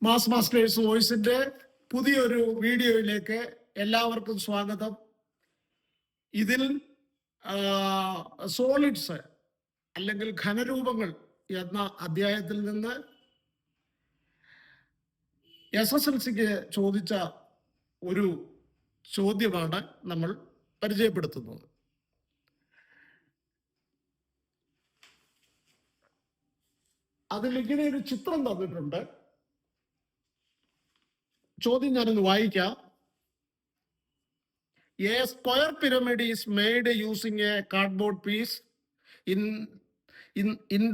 Mass masters വോയിസിന്റെ പുതിയൊരു വീഡിയോയിലേക്ക് എല്ലാവർക്കും സ്വാഗതം. ഇതിൽ സോളിഡ്സ് അല്ലെങ്കിൽ ഘനരൂപങ്ങൾ എന്ന അധ്യായത്തിൽ നിന്ന് SSLCക്ക് ചോദിച്ച ഒരു ചോദ്യമാണ് നമ്മൾ പരിചയപ്പെടുത്തുന്നത്. അതിൽ ഇങ്ങനെ ഒരു ചിത്രം തന്നിട്ടുണ്ട്. ചോദ്യം ഞാനൊന്ന് വായിക്കാം. A square pyramid is made using a cardboard piece in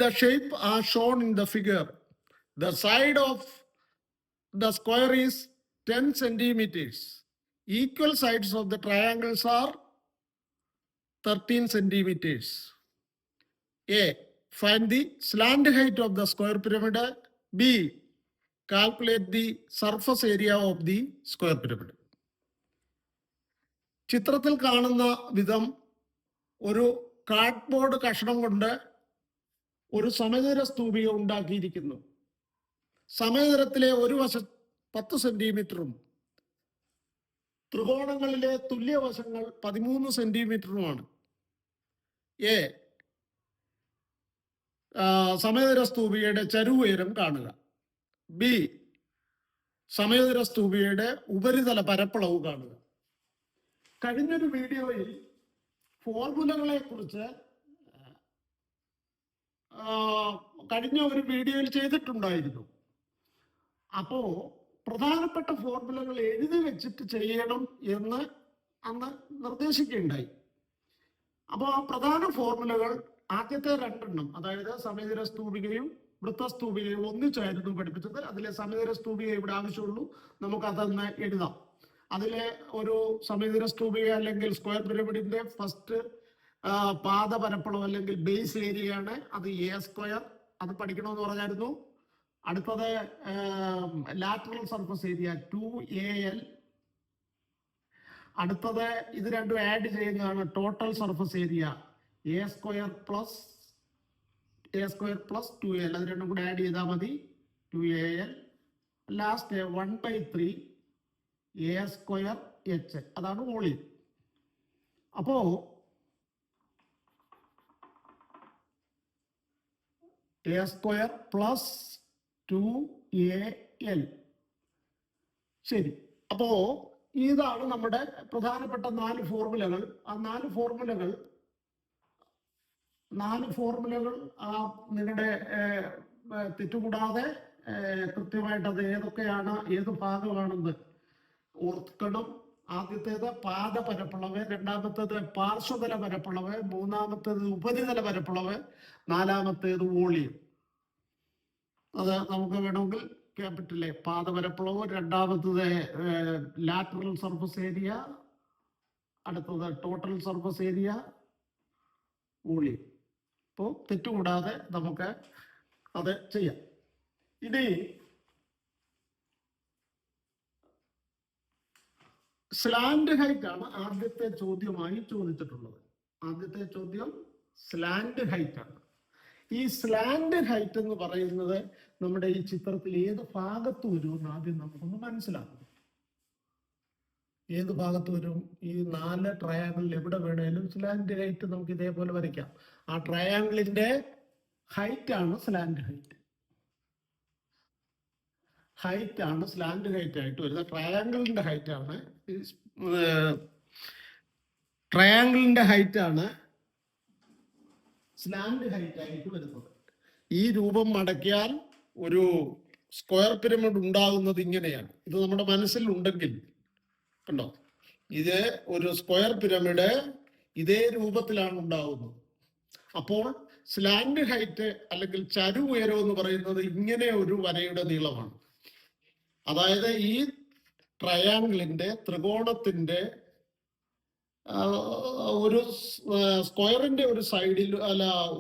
the shape as shown in the figure. The side of the square is 10 centimeters. Equal sides of the triangles are 13 centimeters. A. Find the slant height of the square pyramid. B. Calculate the surface area of the square pyramid. ചിത്രത്തിൽ കാണുന്ന വിധം ഒരു cardboard കഷണം കൊണ്ട് ഒരു സമചതുര സ്തൂപിക ഉണ്ടാക്കിയിരിക്കുന്നു. സമചതുരത്തിലെ ഒരു വശം 10 സെന്റിമീറ്ററും ത്രികോണങ്ങളിലെ തുല്യവശങ്ങൾ 13 സെന്റിമീറ്ററുമാണ്. A. സമചതുര സ്തൂപികയുടെ ചരുവുയരം കാണുക. ബി. സമചതുര സ്തൂപികയുടെ ഉപരിതല പരപ്പളവ് കാണുക. കഴിഞ്ഞൊരു വീഡിയോയിൽ ഫോർമുലകളെ കുറിച്ച് കഴിഞ്ഞ ഒരു വീഡിയോയിൽ ചെയ്തിട്ടുണ്ടായിരുന്നു. അപ്പോ പ്രധാനപ്പെട്ട ഫോർമുലകൾ എഴുതി വെച്ചിട്ട് ചെയ്യണം എന്ന് അന്ന് നിർദ്ദേശിക്കുകയുണ്ടായി. അപ്പോൾ ആ പ്രധാന ഫോർമുലകൾ ആദ്യത്തെ 2 അതായത് സമചതുര സ്തൂപികയും വൃത്തസ്തൂപികയും ഒന്നിച്ചായിരുന്നു പഠിപ്പിച്ചത്. അതിലെ സമചതുര സ്തൂപിക ഇവിടെ ആവശ്യമുള്ളൂ, നമുക്കതൊന്ന് എഴുതാം. അതിലെ ഒരു സമചതുര സ്തൂപിക അല്ലെങ്കിൽ സ്ക്വയർ പിരമിഡിന്റെ ഫസ്റ്റ് പാദ പരപ്പളവ് അല്ലെങ്കിൽ ബേസ് ഏരിയ ആണ്. അത് A². അത് പഠിക്കണമെന്ന് പറഞ്ഞായിരുന്നു. അടുത്തത് ലാറ്ററൽ സർഫസ് ഏരിയ 2AL. അടുത്തത് ഇത് രണ്ടും ആഡ് ചെയ്യുന്നതാണ് total surface area A² plus 2AL. അത് രണ്ടും കൂടെ ആഡ് ചെയ്താൽ മതി 2AL. Last 1/3 A²H. അതാണ് വോളിയം. അപ്പോ A² പ്ലസ് 2AL. ശരി. അപ്പോ ഇതാണ് നമ്മുടെ പ്രധാനപ്പെട്ട 4 ഫോർമുലകൾ. ആ 4 ഫോർമുലകൾ നിങ്ങളുടെ തെറ്റുകൂടാതെ കൃത്യമായിട്ട് അത് ഏതൊക്കെയാണ്, ഏത് ഭാഗമാണെന്ന് ഓർക്കണം. ആദ്യത്തേത് പാദ പരപ്പളവ്, രണ്ടാമത്തേത് പാർശ്വതല പരപ്പളവ്, മൂന്നാമത്തേത് ഉപരിതല പരപ്പളവ്, നാലാമത്തേത് വോളിയം. അത് നമുക്ക് വേണമെങ്കിൽ ക്യാപിറ്റലേ പാദ പരപ്പളവ്, രണ്ടാമത്തത് ലാറ്ററൽ സർഫസ് ഏരിയ, അടുത്തത് ടോട്ടൽ സർഫസ് ഏരിയ, വോളിയം. അപ്പോൾ തെറ്റുകൂടാതെ നമുക്ക് അത് ചെയ്യാം. ഇനി സ്ലാൻഡ് ഹൈറ്റ് ആണ് ആദ്യത്തെ ചോദ്യമായി ചോദിച്ചിട്ടുള്ളത്. ആദ്യത്തെ ചോദ്യം സ്ലാൻഡ് ഹൈറ്റ് ആണ്. ഈ സ്ലാൻഡ് ഹൈറ്റ് എന്ന് പറയുന്നത് നമ്മുടെ ഈ ചിത്രത്തിൽ ഏത് ഭാഗത്ത് വരുമെന്ന് ആദ്യം നമുക്കൊന്ന് മനസ്സിലാക്കണം. ഏത് ഭാഗത്ത് വരും? ഈ 4 ട്രയാങ്കിളിൽ എവിടെ വേണേലും സ്ലാൻഡ് ഹൈറ്റ് നമുക്ക് ഇതേപോലെ വരയ്ക്കാം. ആ ട്രയാങ്കിളിന്റെ ഹൈറ്റ് ആണ് സ്ലാൻഡ് ഹൈറ്റ്. ആണ് സ്ലാൻഡ് ഹൈറ്റ് ആയിട്ട് വരുന്നത്. ട്രയാങ്കിളിന്റെ ഹൈറ്റ് ആണ് സ്ലാൻഡ് ഹൈറ്റ് ആയിട്ട് വരുന്നത്. ഈ രൂപം മടക്കിയാൽ ഒരു സ്ക്വയർ പിരമിഡ് ഉണ്ടാകുന്നത് ഇങ്ങനെയാണ്. ഇത് നമ്മുടെ മനസ്സിൽ ഉണ്ടെങ്കിൽ കണ്ടോ, ഇത് ഒരു സ്ക്വയർ പിരമിഡ് ഇതേ രൂപത്തിലാണ് ഉണ്ടാകുന്നത്. അപ്പോൾ സ്ലാൻഡ് ഹൈറ്റ് അല്ലെങ്കിൽ ചരു ഉയരം എന്ന് പറയുന്നത് ഇങ്ങനെ ഒരു വരയുടെ നീളമാണ്. അതായത് ഈ ട്രയാങ്കിളിന്റെ ത്രികോണത്തിന്റെ ഒരു സ്ക്വയറിന്റെ ഒരു സൈഡിൽ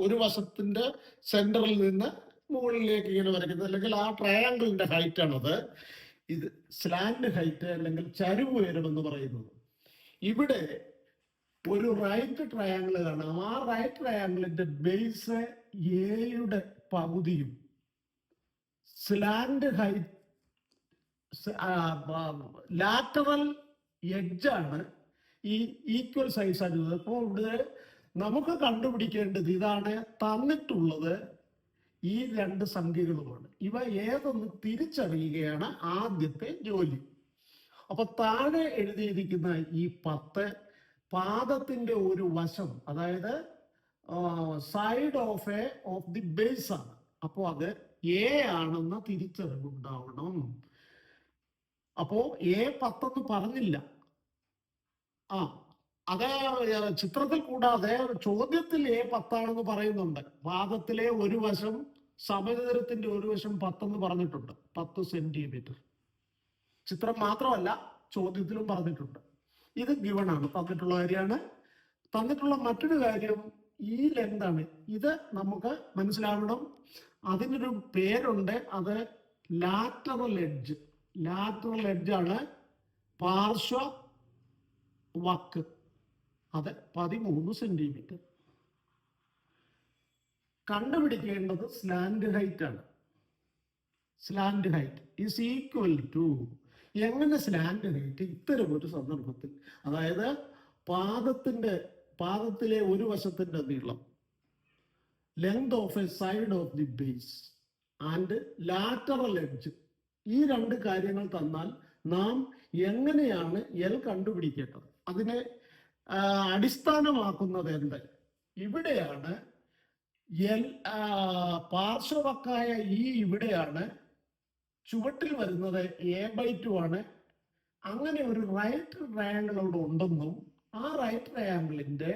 ഒരു വശത്തിന്റെ സെന്ററിൽ നിന്ന് മുകളിലേക്ക് ഇങ്ങനെ വരയ്ക്കുന്നത്, അല്ലെങ്കിൽ ആ ട്രയാങ്കിളിന്റെ ഹൈറ്റ് ആണത്. ഇത് സ്ലാൻഡ് ഹൈറ്റ് അല്ലെങ്കിൽ ചരിവ് ഉയരം എന്ന് പറയുന്നത്. ഇവിടെ ഒരു റൈറ്റ് ട്രയാങ്കിൾ കാണാം. ആ റൈറ്റ് ട്രയാങ്കിളിന്റെ ബേസ് എയുടെ പകുതിയും സ്ലാൻഡ് ഹൈറ്റ് ലാറ്ററൽ എഡ്ജാണ് ഈ ഈക്വൽ സൈസ് ആയിരുന്നത്. അപ്പോൾ ഇവിടെ നമുക്ക് കണ്ടുപിടിക്കേണ്ടത് ഇതാണ് തന്നിട്ടുള്ളത് ഈ രണ്ട് സംഖ്യകളുമാണ്. ഇവ ഏതൊന്ന് തിരിച്ചറിയുകയാണ് ആദ്യത്തെ ജോലി. അപ്പൊ താഴെ എഴുതിയിരിക്കുന്ന ഈ 10 പാദത്തിന്റെ ഒരു വശം, അതായത് സൈഡ് ഓഫ് ദി ബേസ് ആണ്. അപ്പോൾ അത് എ ആണെന്ന് തിരിച്ചറിവുണ്ടാവണം. അപ്പോ A10 പറഞ്ഞില്ല. അതേ ചിത്രത്തിൽ കൂടാതെ ചോദ്യത്തിൽ A10 പറയുന്നുണ്ട്. പാദത്തിലെ ഒരു വശം സമചതുരത്തിന്റെ ഒരു വശം 10 പറഞ്ഞിട്ടുണ്ട്, 10 സെന്റിമീറ്റർ. ചിത്രം മാത്രമല്ല ചോദ്യത്തിലും പറഞ്ഞിട്ടുണ്ട്. ഇത് ഗിവൺ ആണ്, തന്നിട്ടുള്ള കാര്യമാണ്. തന്നിട്ടുള്ള മറ്റൊരു കാര്യം ഈ ലെങ്താണ്. ഇത് നമുക്ക് മനസ്സിലാവണം. അതിനൊരു പേരുണ്ട്, അത് ലാറ്ററൽ എഡ്ജ്. ലാറ്ററൽ എഡ്ജാണ് പാർശ്വ വക്ക്. അത് 13 സെന്റിമീറ്റർ. കണ്ടുപിടിക്കേണ്ടത് സ്ലാന്റ് ഹൈറ്റ് ആണ്. Slant height is equal to, എങ്ങനെ സ്ലാന്റ് ഹൈറ്റ് ഇത്തരം ഒരു സന്ദർഭത്തിൽ, അതായത് പാദത്തിലെ ഒരു വശത്തിന്റെ നീളം, length of a side of the base and lateral edge, ഈ രണ്ട് കാര്യങ്ങൾ തന്നാൽ നാം എങ്ങനെയാണ് എൽ കണ്ടുപിടിക്കേണ്ടത്? അതിനെ അടിസ്ഥാനമാക്കുന്നത് എന്ത്? ഇവിടെയാണ് എൽ പാർശ്വവക്കായ ഈ ഇവിടെയാണ് ചുവട്ടിൽ വരുന്നത് A/2 ആണ്. അങ്ങനെ ഒരു റൈറ്റ് ട്രയാങ്കിൾ അവിടെ ഉണ്ടെന്നും ആ റൈറ്റ് ട്രയാങ്കിളിന്റെ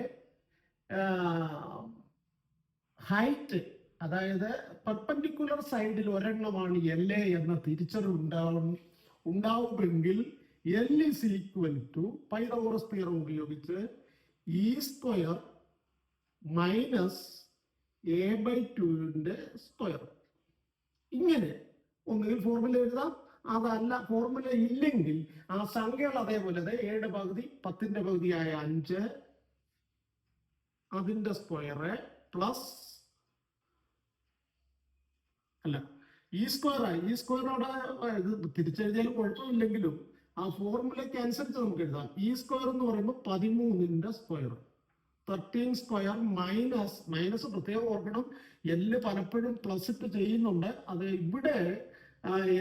ഹൈറ്റ്, അതായത് പെർപെൻഡിക്കുലർ സൈഡിൽ ഒരെണ്ണമാണ് LA എന്ന തിരിച്ചറിവ് ഉണ്ടാവുമെങ്കിൽ L is equal to Pythagoras theorem ഉപയോഗിച്ച് E² മൈനസ് A/2 സ്ക്വയർ. ഇങ്ങനെ ഒന്നുകിൽ ഫോർമുല എഴുതാം, അതല്ല ഫോർമുല ഇല്ലെങ്കിൽ ആ സംഖ്യകൾ അതേപോലെ 7 പകുതി 10ന്റെ പകുതിയായ 5 അതിന്റെ സ്ക്വയർ പ്ലസ് അല്ല ഈ സ്ക്വയറോടെ ഇത് തിരിച്ചെഴുതിയാലും കുഴപ്പമില്ലെങ്കിലും ആ ഫോർമുലയ്ക്ക് അനുസരിച്ച് നമുക്ക് എഴുതാം. E² എന്ന് പറയുമ്പോൾ 13ന്റെ സ്ക്വയർ, 13 സ്ക്വയർ മൈനസ് പ്രത്യേകം ഓർക്കണം. എല്ല് പലപ്പോഴും പ്ലസ് ഇട്ട് ചെയ്യുന്നുണ്ട്. അത് ഇവിടെ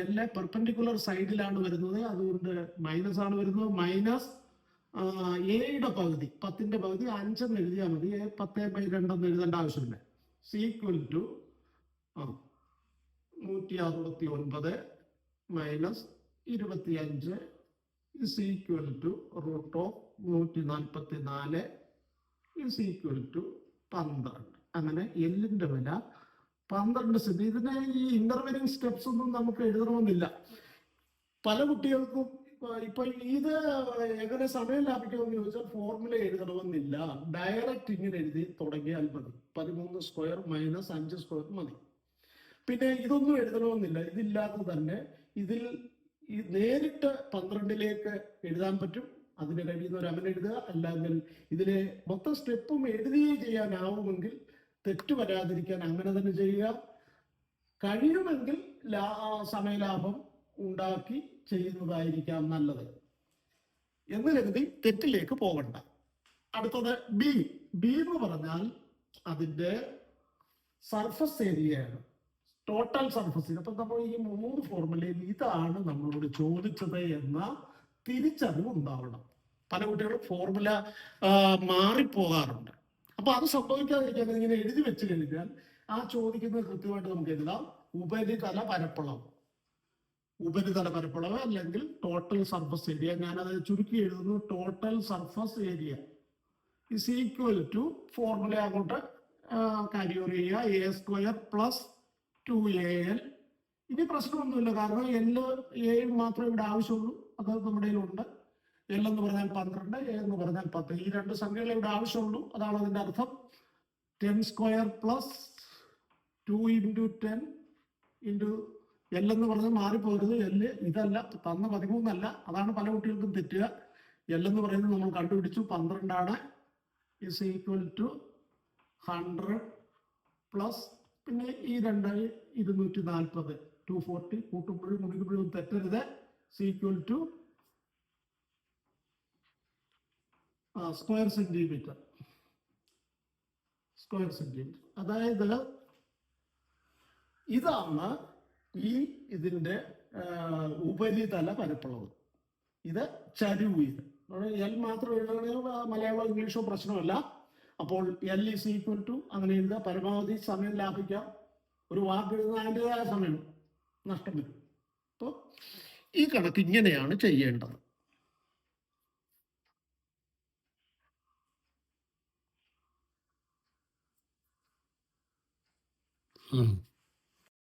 എല്ലാ പെർപെൻഡിക്കുലർ സൈഡിലാണ് വരുന്നത്, അതുകൊണ്ട് മൈനസ് ആണ് വരുന്നത്. മൈനസ് എയുടെ പകുതി, 10ന്റെ പകുതി 5 എന്ന് എഴുതിയാൽ മതി. 10/2 എന്ന് എഴുതേണ്ട ആവശ്യമില്ല. Equal to 169 minus 25 is equal to root of 144 is equal to 12. അങ്ങനെ എല്ലിന്റെ വില 12 സെന്റ്. ഇതിനെ ഈ ഇന്റർവെലിംഗ് സ്റ്റെപ്സ് ഒന്നും നമുക്ക് എഴുതണമെന്നില്ല. പല കുട്ടികൾക്കും ഇപ്പൊ ഇത് എങ്ങനെ സമയം ലാഭിക്കുമെന്ന് ചോദിച്ചാൽ ഫോർമുല എഴുതണമെന്നില്ല, ഡയറക്റ്റ് ഇങ്ങനെ എഴുതി തുടങ്ങിയാൽ മതി. 13 സ്ക്വയർ മൈനസ് 5 സ്ക്വയർ മതി. പിന്നെ ഇതൊന്നും എഴുതണമെന്നില്ല. ഇതില്ലാതെ തന്നെ ഇതിൽ നേരിട്ട് 12ലേക്ക് എഴുതാൻ പറ്റും. അതിന് കഴിയുന്നവർ അങ്ങനെ എഴുതുക. അല്ലെങ്കിൽ ഇതിലെ മൊത്തം സ്റ്റെപ്പും എഴുതുകയും ചെയ്യാനാവുമെങ്കിൽ തെറ്റ് വരാതിരിക്കാൻ അങ്ങനെ തന്നെ ചെയ്യുക. കഴിയുമെങ്കിൽ സമയലാഭം ഉണ്ടാക്കി ചെയ്യുന്നതായിരിക്കാം നല്ലത് എന്ന് കരുതി തെറ്റിലേക്ക് പോകണ്ട. അടുത്തത് ബി എന്ന് പറഞ്ഞാൽ അതിന്റെ സർഫസ് ഏരിയയാണ്, ടോട്ടൽ സർഫസ്. അപ്പൊ നമ്മൾ ഈ 3 ഫോർമുലയിൽ ഇതാണ് നമ്മളോട് ചോദിച്ചത് എന്ന തിരിച്ചറിവ് ഉണ്ടാവണം. പല കുട്ടികളും ഫോർമുല മാറിപ്പോകാറുണ്ട്. അപ്പൊ അത് സംഭവിക്കാതിരിക്കാൻ ഇങ്ങനെ എഴുതി വെച്ച് കഴിഞ്ഞാൽ ആ ചോദിക്കുന്നത് കൃത്യമായിട്ട് നമുക്ക് എഴുതാം. ഉപരിതല പരപ്പളവ് അല്ലെങ്കിൽ ടോട്ടൽ സർഫസ് ഏരിയ. ഞാനത് ചുരുക്കി എഴുതുന്നു. Total surface area is equal to formula അങ്ങോട്ട് കാരി ഓവർ ചെയ്യുക. A² plus 2AL. ഇനി പ്രശ്നമൊന്നുമില്ല, കാരണം A മാത്രമേ ഇവിടെ ആവശ്യമുള്ളൂ. അത് നമ്മുടെ കയ്യിലുണ്ട്. L എന്ന് പറഞ്ഞാൽ 12, A എന്ന് പറഞ്ഞാൽ 10. ഈ രണ്ട് സംഖ്യകളെ ഇവിടെ ആവശ്യമുള്ളൂ. അതാണ് അതിന്റെ അർത്ഥം. 10² പ്ലസ് 2 × 10 × L എന്ന് പറഞ്ഞാൽ മാറിപ്പോകരുത്. L ഇതല്ല, തന്ന 13 അല്ല. അതാണ് പല കുട്ടികൾക്കും തെറ്റുക. L എന്ന് പറയുന്നത് നമ്മൾ കണ്ടുപിടിച്ചു 12 ആണ്. ഇസ് ഈക്വൽ ടു 100 പ്ലസ് പിന്നെ ഈ 2 240 240 കൂട്ടുമ്പോഴും മുടിക്കുമ്പോഴും തെറ്റരുത്. Equal to square centimetre. അതായത് ഇതാണ് ഈ ഇതിൻ്റെ ഉപരിതല പരപ്പളവ്. ഇത് ചരിവ്. ഇത് എൽ മാത്രം എഴുതുകയാണെങ്കിൽ മലയാളമോ ഇംഗ്ലീഷോ പ്രശ്നമല്ല. അപ്പോൾ എൽ ഈസ് ഈക്വൽ ടു അങ്ങനെ എഴുതുക. പരമാവധി സമയം ലാഭിക്കാം. ഒരു വാക്ക് എഴുതുന്ന അതിൻ്റെതായ സമയം നഷ്ടം വരും. അപ്പോൾ ഈ കണക്ക് ഇങ്ങനെയാണ് ചെയ്യേണ്ടത്.